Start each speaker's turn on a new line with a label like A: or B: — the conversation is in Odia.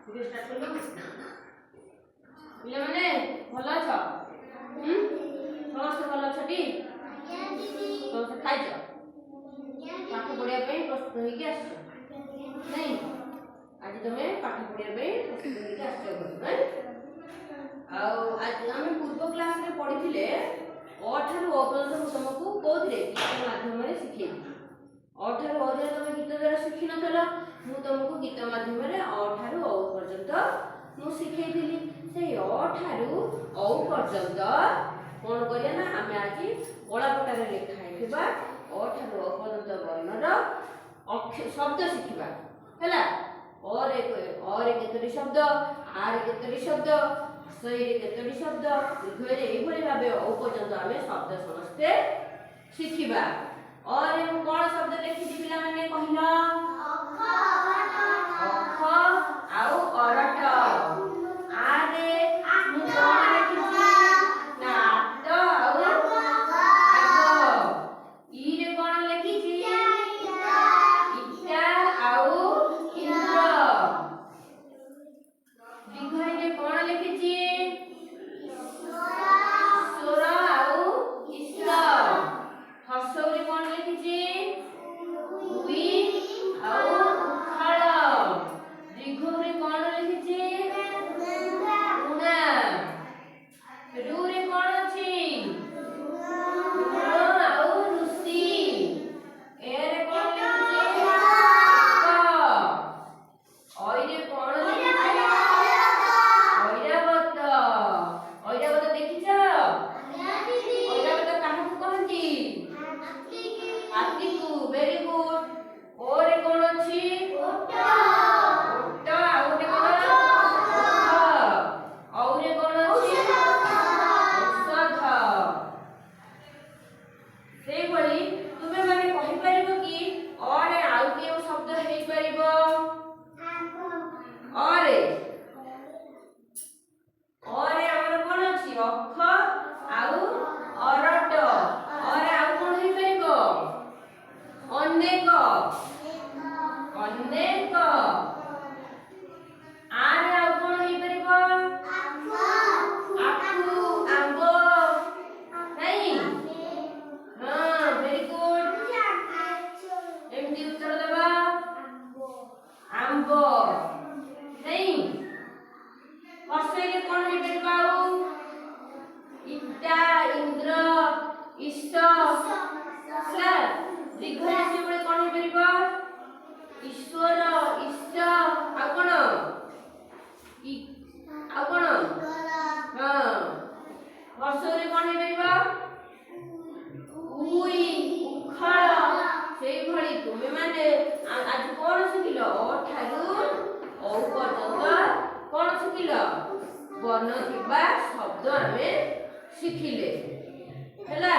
A: ভিডিও স্টার্ট করলাম। ପିଲାମାନେ ଭଲ ଅଛ? ସମସ୍ତେ ଭଲ ଅଛଟି? ସମସ୍ତେ ଖାଇଛ? ପାଠ ପଢିବା ପାଇଁ ପ୍ରସ୍ତୁତ ହେଇକି ଆସିଛ ନାଇଁ? ଆଜି ତମେ ପାଠ ପଢିବା ପାଇଁ ପ୍ରସ୍ତୁତ ହେଇକି ଆସିଛ ଘରକୁ। ଆଉ ଆଜି ଆମେ ପୂର୍ବ କ୍ଲାସରେ ପଢିଥିଲେ ଅ ଠାରୁ ଅ ପର୍ଯ୍ୟନ୍ତ ମୁଁ ତମକୁ କୋଉଥିରେ ଗୀତ ମାଧ୍ୟମରେ ଶିଖେଇଥିଲି। ଅ ଠାରୁ ଅ ଯାଏ ତମେ ଗୀତ ଦ୍ୱାରା ଶିଖିନଥିଲ, ମୁଁ ତମକୁ ଗୀତ ମାଧ୍ୟମରେ ଅ ଠାରୁ ଅ ପର୍ଯ୍ୟନ୍ତ ମୁଁ ଶିଖେଇଥିଲି। ସେଇ ଅ ଠାରୁ ଅ ପର୍ଯ୍ୟନ୍ତ କଣ କରିବା ନା ଆମେ ଆଜି କଳାପଟାରେ ଲେଖା ହେଇଥିବା ଅ ଠାରୁ ଅ ପର୍ଯ୍ୟନ୍ତ ବର୍ଣ୍ଣର ଶବ୍ଦ ଶିଖିବା ହେଲା। ଅ ରେ କେତୋଟି ଶବ୍ଦ, ଆ ରେ କେତୋଟି ଶବ୍ଦ, ରେ କେତୋଟି ଶବ୍ଦ, ଦୀର୍ଘରେ ଏଇଭଳି ଭାବେ ଅ ପର୍ଯ୍ୟନ୍ତ ଆମେ ଶବ୍ଦ ସମସ୍ତେ ଶିଖିବା। ଅ ରେ ମୁଁ କଣ ଶବ୍ଦ ଲେଖିଛି ପିଲାମାନେ କହିଲ? ଅଖ ଆଉ ଅରଟ। ଆ ରେ ମୁଁ କଣ ଲେଖିଛି? ନା ଆତ ଆଉ ଆଗ। ଇ ରେ କଣ ଲେଖିଛି? ଇଟା ଆଉ ଇନ୍ଦ୍ର। ଦୀର୍ଘରେ କଣ ଲେଖିଛି? ଈଶ୍ୱର ଆଉ ଈଶ୍ୱର। ହର୍ଷରେ କଣ ଲେଖିଛି? ଉଇ ଆଉ ଉଖାଳ। ଦୀର୍ଘରେ କଣ ଲେଖିଛି? ଉଣା। ରୁରେ କଣ ଅଛି? ଋଣ ଆଉ ଋଷି। ଏରେ କଣ ଲେଖିଛି? ଏକ। ଅଇରେ କଣ ଲେଖିଛି? ଐରାବତ। ଐରାବତ ଦେଖିଛ? ଐରାବତ କାହାକୁ କହନ୍ତି? ହାତୀକୁ। Very good. ଓରେ କଣ ଅଛି? ଓଟ। ଓଟ ଆଉ ଗୋଟେ କଣ? ଓଠ। ଔରେ କଣ ଅଛି? ଔଷଧ। ସେଇଭଳି ତୁମେ ମାନେ କହିପାରିବ କି ଅରେ ଆଉ କେଉଁ ଶବ୍ଦ ହେଇପାରିବ? ଅରେ ଆମର କଣ ଅଛି? ଅଖ ଆଉ ଅରଟ। ଅରେ ଆଉ କଣ ହେଇପାରିବ? ଅନେକ। ଅନେକ। ଆରେ ଆଉ କଣ ହେଇପାରିବ? ଆଖୁ, ଆମ୍ବ ନାଇଁ? ହଁ ଭେରି ଗୁଡ। ଏମିତି ଉତ୍ତର ଦେବା। ଆମ୍ବ ନାଇଁ? ହର୍ଷରେ କଣ ହେଇପାରିବ? ଆଉ ଇଟା, ଇନ୍ଦ୍ର, ଈଶ। ଦୀର୍ଘରେ ସେଭଳି କଣ ହେଇପାରିବ? ଈଶ୍ୱର, ଈଶ ଆଉ କଣ? ଆଉ କଣ? ହଁ। ହର୍ଷରେ କଣ ହେଇପାରିବ? ଉଇ, ଉଖାଳ। ସେଇଭଳି ତୁମେ ମାନେ ଆଜି କଣ ଶିଖିଲ? ଅ ଠାରୁ ଅ ପର୍ଯ୍ୟନ୍ତ କଣ ଶିଖିଲ? ବର୍ଣ୍ଣ ଥିବା ଶବ୍ଦ ଆମେ ଶିଖିଲେ ହେଲା।